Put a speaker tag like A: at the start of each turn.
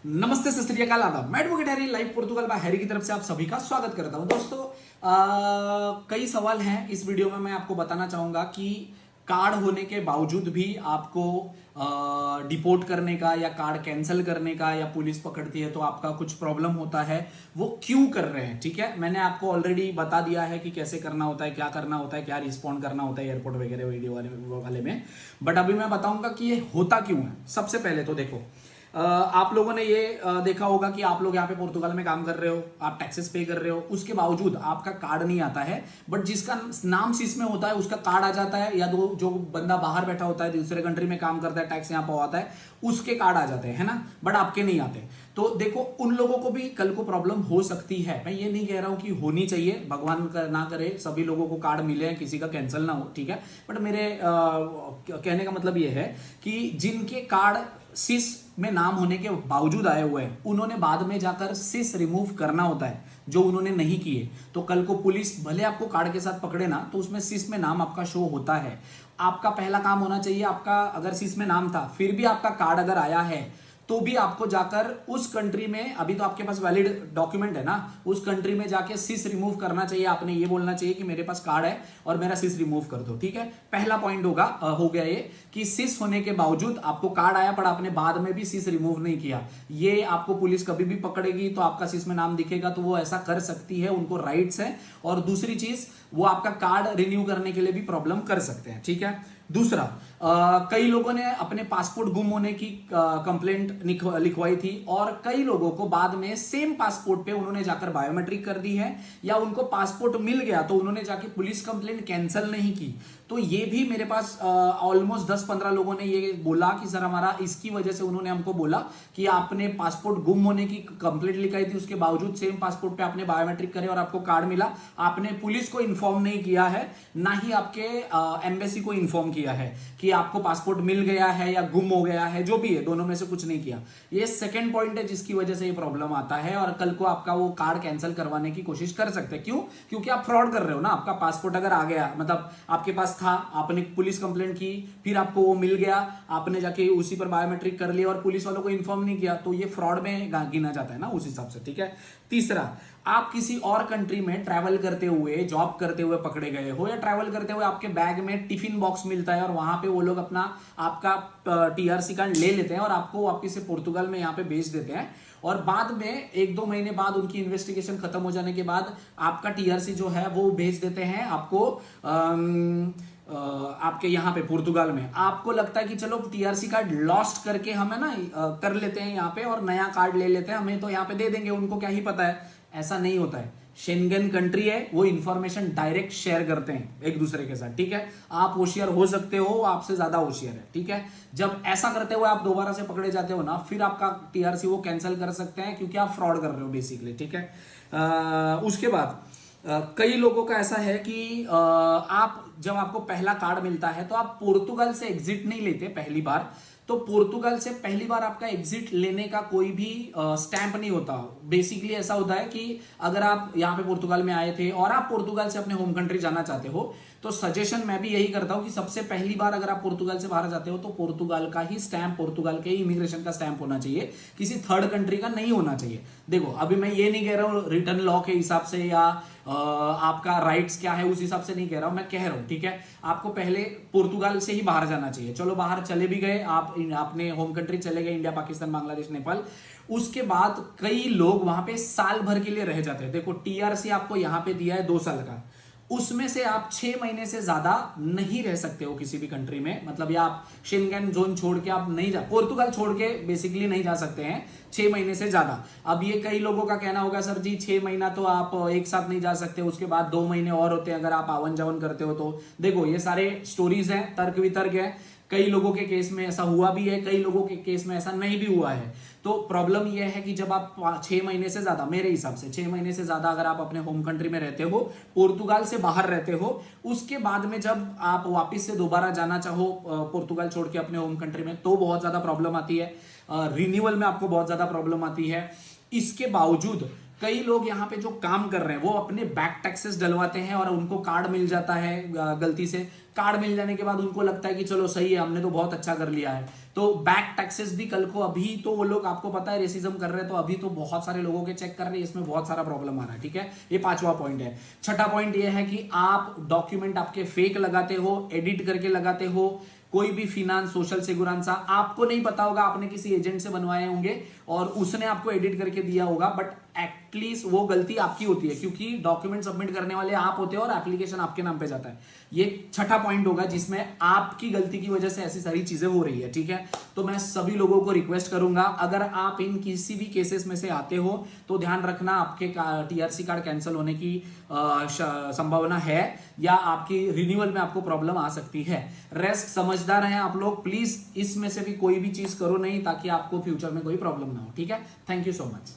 A: नमस्ते, सत श्री अकाल, आदाब। मैं advocate Harry, live Portugal bye Harry की तरफ से आप सभी का स्वागत करता हूं। दोस्तों, कई सवाल हैं इस वीडियो में। मैं आपको बताना चाहूंगा कि कार्ड होने के बावजूद भी आपको डिपोर्ट करने का या कार्ड कैंसिल करने का या पुलिस पकड़ती है तो आपका कुछ प्रॉब्लम होता है, वो क्यों कर रहे हैं। ठीक है, मैंने आपको ऑलरेडी बता दिया है कि कैसे करना होता है, क्या करना होता है, क्या रिस्पॉन्ड करना होता है एयरपोर्ट वगैरह वीडियो वाले में। बट अभी मैं बताऊंगा कि ये होता क्यों है। सबसे पहले तो देखो, आप लोगों ने ये देखा होगा कि आप लोग यहाँ पे पुर्तगाल में काम कर रहे हो, आप टैक्सेस पे कर रहे हो, उसके बावजूद आपका कार्ड नहीं आता है। बट जिसका नाम सिस में होता है उसका कार्ड आ जाता है, या जो बंदा बाहर बैठा होता है, दूसरे कंट्री में काम करता है, टैक्स यहाँ पर आता है, उसके कार्ड आ जाते हैं, है ना। बट आपके नहीं आते। तो देखो, उन लोगों को भी कल को प्रॉब्लम हो सकती है। मैं ये नहीं कह रहा हूं कि होनी चाहिए, भगवान ना करे सभी लोगों को कार्ड मिले, किसी का कैंसिल ना हो, ठीक है। बट मेरे कहने का मतलब ये है कि जिनके कार्ड सिस में नाम होने के बावजूद आए हुए हैं, उन्होंने बाद में जाकर सिस रिमूव करना होता है, जो उन्होंने नहीं किए। तो कल को पुलिस भले आपको कार्ड के साथ पकड़े ना, तो उसमें सिस में नाम आपका शो होता है। आपका पहला काम होना चाहिए, आपका अगर सिस में नाम था फिर भी आपका कार्ड अगर आया है तो भी आपको जाकर उस कंट्री में, अभी तो आपके पास वैलिड डॉक्यूमेंट है ना, उस कंट्री में जाके सिस रिमूव करना चाहिए। आपने ये बोलना चाहिए कि मेरे पास कार्ड है और मेरा सिस रिमूव कर दो, ठीक है। पहला पॉइंट हो गया ये कि सिस होने के बावजूद आपको कार्ड आया पर आपने बाद में भी सिस रिमूव नहीं किया। ये आपको पुलिस कभी भी पकड़ेगी तो आपका सिस में नाम दिखेगा, तो वो ऐसा कर सकती है, उनको राइट्स है। और दूसरी चीज, वो आपका कार्ड रिन्यू करने के लिए भी प्रॉब्लम कर सकते हैं, ठीक है। दूसरा, कई लोगों ने अपने पासपोर्ट गुम होने की कंप्लेंट लिखवाई थी, और कई लोगों को बाद में सेम पासपोर्ट पे उन्होंने जाकर बायोमेट्रिक कर दी है, या उनको पासपोर्ट मिल गया तो उन्होंने जाके पुलिस कंप्लेंट कैंसिल नहीं की। तो ये भी मेरे पास ऑलमोस्ट 10-15 लोगों ने ये बोला कि सर हमारा इसकी वजह से, उन्होंने हमको बोला कि आपने पासपोर्ट गुम होने की कंप्लेंट लिखाई थी, उसके बावजूद सेम पासपोर्ट पे आपने बायोमेट्रिक करे और आपको कार्ड मिला, आपने पुलिस को इन्फॉर्म नहीं किया है, ना ही आपके एम्बेसी को इन्फॉर्म किया है कि आपको पासपोर्ट मिल गया है या गुम हो गया है, जो भी है, दोनों में से कुछ नहीं किया। ये सेकंड पॉइंट है जिसकी वजह से ये प्रॉब्लम आता है, और कल को आपका वो कार्ड कैंसिल करवाने की कोशिश कर सकते हैं। क्यों? क्योंकि आप फ्रॉड कर रहे हो ना। आपका पासपोर्ट अगर आ गया, मतलब आपके पास था, आपने पुलिस कंप्लेंट की, फिर आपको वो मिल गया, आपने जाके उसी पर बायोमेट्रिक कर लिया और पुलिस वालों को इन्फॉर्म नहीं किया, तो ये फ्रॉड में गिना जाता है ना, उस हिसाब से, ठीक है। तीसरा, आप किसी और कंट्री में ट्रैवल करते हुए, जॉब करते हुए पकड़े गए हो, या ट्रैवल करते हुए आपके बैग में टिफिन बॉक्स मिलता है और वहां पे वो लोग अपना आपका टीआरसी कार्ड ले लेते हैं और आपको वापिस से पुर्तगाल में यहाँ पे भेज देते हैं, और बाद में 1-2 महीने बाद उनकी इन्वेस्टिगेशन खत्म हो जाने के बाद आपका टीआरसी जो है वो भेज देते हैं आपको आपके यहाँ पे पुर्तगाल में। आपको लगता है कि चलो टीआरसी कार्ड लॉस्ट करके हम है ना कर लेते हैं यहाँ पे और नया कार्ड ले लेते हैं, हमें तो यहाँ पे दे देंगे, उनको क्या ही पता है। ऐसा नहीं होता है। शेंगन कंट्री है, वो इंफॉर्मेशन डायरेक्ट शेयर करते हैं एक दूसरे के साथ, ठीक है। आप होशियार हो सकते हो, आपसे ज्यादा होशियार है, ठीक है। जब ऐसा करते हुए आप दोबारा से पकड़े जाते हो ना, फिर आपका टीआरसी वो कैंसिल कर सकते हैं, क्योंकि आप फ्रॉड कर रहे हो बेसिकली, ठीक है। उसके बाद कई लोगों का ऐसा है कि आप जब आपको पहला कार्ड मिलता है तो आप पुर्तगाल से एग्जिट नहीं लेते पहली बार। तो पुर्तगाल से पहली बार आपका एग्जिट लेने का कोई भी स्टैंप नहीं होता। बेसिकली ऐसा होता है कि अगर आप यहाँ पे पुर्तगाल में आए थे और आप पुर्तगाल से अपने होम कंट्री जाना चाहते हो, तो सजेशन मैं भी यही करता हूं कि सबसे पहली बार अगर आप पुर्तगाल से बाहर जाते हो तो पुर्तगाल का ही स्टैंप, पुर्तगाल के ही इमिग्रेशन का स्टैंप होना चाहिए, किसी थर्ड कंट्री का नहीं होना चाहिए। देखो, अभी मैं ये नहीं कह रहा हूं रिटर्न लॉ के हिसाब से या आपका राइट्स क्या है उस हिसाब से नहीं कह रहा हूं, मैं कह रहा हूं, ठीक है, आपको पहले पुर्तगाल से ही बाहर जाना चाहिए। चलो बाहर चले भी गए, आप अपने होम कंट्री चले गए, इंडिया, पाकिस्तान, बांग्लादेश, नेपाल, उसके बाद कई लोग वहां पे साल भर के लिए रह जाते हैं। देखो, टीआरसी आपको यहां पे दिया है 2 साल का, उसमें से आप 6 महीने से ज्यादा नहीं रह सकते हो किसी भी कंट्री में, मतलब या आप शेंगन जोन छोड़ के आप नहीं जा, पुर्तगाल छोड़ के बेसिकली नहीं जा सकते हैं 6 महीने से ज्यादा। अब ये कई लोगों का कहना होगा, सर जी 6 महीना तो आप एक साथ नहीं जा सकते, उसके बाद 2 महीने और होते हैं अगर आप आवन जावन करते हो तो। देखो, ये सारे स्टोरीज हैं, तर्क वितर्क है। कई लोगों के केस में ऐसा हुआ भी है, कई लोगों के केस में ऐसा नहीं भी हुआ है। तो प्रॉब्लम यह है कि जब आप 6 महीने से ज्यादा, मेरे हिसाब से 6 महीने से ज्यादा अगर आप अपने होम कंट्री में रहते हो, पुर्तगाल से बाहर रहते हो, उसके बाद में जब आप वापस से दोबारा जाना चाहो पुर्तगाल छोड़ के अपने होम कंट्री में, तो बहुत ज्यादा प्रॉब्लम आती है। रिन्यूअल में आपको बहुत ज्यादा प्रॉब्लम आती है। इसके बावजूद कई लोग यहाँ पे जो काम कर रहे हैं वो अपने बैक टैक्सेस डलवाते हैं और उनको कार्ड मिल जाता है। गलती से कार्ड मिल जाने के बाद उनको लगता है कि चलो सही है, हमने तो बहुत अच्छा कर लिया है। तो बैक टैक्सेस भी कल को, अभी तो वो लोग आपको पता है रेसिज्म कर रहे हैं, तो अभी तो बहुत सारे लोगों के चेक कर रहे हैं, इसमें बहुत सारा प्रॉब्लम आ रहा है, ठीक है। ये 5वां पॉइंट है। छठा पॉइंट ये है कि आप डॉक्यूमेंट आपके फेक लगाते हो, एडिट करके लगाते हो। कोई भी फिनांस, सोशल सिक्योरेंस आपको नहीं पता होगा, आपने किसी एजेंट से बनवाए होंगे और उसने आपको एडिट करके दिया होगा, बट एटलीस्ट वो गलती आपकी होती है क्योंकि डॉक्यूमेंट सबमिट करने वाले आप होते हो और एप्लीकेशन आपके नाम पे जाता है। ये छठा पॉइंट होगा जिसमें आपकी गलती की वजह से ऐसी सारी चीजें हो रही है, ठीक है। तो मैं सभी लोगों को रिक्वेस्ट करूंगा, अगर आप इन किसी भी केसेस में से आते हो तो ध्यान रखना आपके टीआरसी कार्ड कैंसिल होने की संभावना है या आपकी रिन्यूअल में आपको प्रॉब्लम आ सकती है। रेस्ट समझदार हैं आप लोग, प्लीज इसमें से भी कोई भी चीज करो नहीं ताकि आपको फ्यूचर में कोई प्रॉब्लम ना हो, ठीक है। Thank you so much.